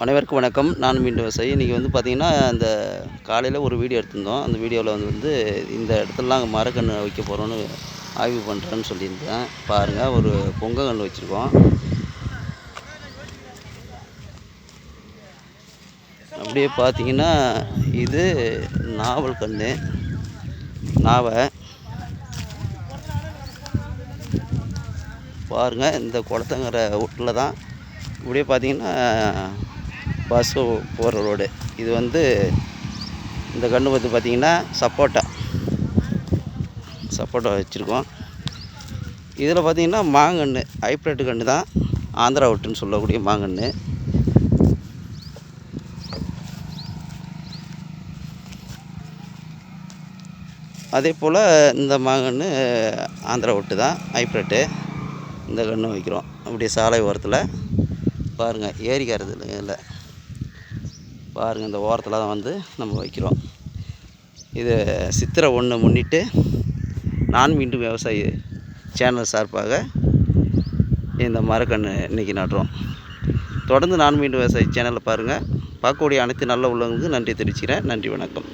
அனைவருக்கும் வணக்கம். நான் மீண்டும் விவசாயி. இன்றைக்கி வந்து பார்த்திங்கன்னா, அந்த காலையில் ஒரு வீடியோ எடுத்திருந்தோம். அந்த வீடியோவில் வந்து இந்த இடத்துலலாம் மரக்கன்று வைக்க போகிறோன்னு ஆய்வு பண்ணுறேன்னு சொல்லியிருந்தேன். பாருங்கள், ஒரு பொங்க கன்று வச்சுருக்கோம். அப்படியே பார்த்திங்கன்னா, இது நாவல் கன்று, நாவை பாருங்கள். இந்த குளத்தங்கரை வீட்டில் தான் இப்படியே பார்த்திங்கன்னா பஸ்ஸு போகிற ரோடு. இது வந்து இந்த கன்று வந்து பார்த்திங்கன்னா சப்போட்டா வச்சுருக்கோம். இதில் பார்த்திங்கன்னா மாங்கன்று ஹைப்ரிட் கன்று தான், ஆந்திரா விட்டுன்னு சொல்லக்கூடிய மாங்கன்று. அதே போல் இந்த மாங்கன்று ஆந்திரா விட்டு தான் ஹைப்ரிட்டு. இந்த கன்று வைக்கிறோம். அப்படியே சாலை ஓரத்தில் பாருங்கள், ஏரிக்கிறது இல்லை பாருங்கள், இந்த ஓரத்தில் தான் வந்து நம்ம வைக்கிறோம். இது சித்திரை 1 முன்னிட்டு நான் மீண்டும் விவசாயி சேனல் சார்பாக இந்த மரக்கன்று இன்றைக்கி நடுறோம். தொடர்ந்து நான் மீண்டும் விவசாயி சேனலில் பாருங்கள். பார்க்கக்கூடிய அனைத்து நல்ல உள்ளவங்களுக்கு நன்றி தெரிவிக்கிறேன். நன்றி, வணக்கம்.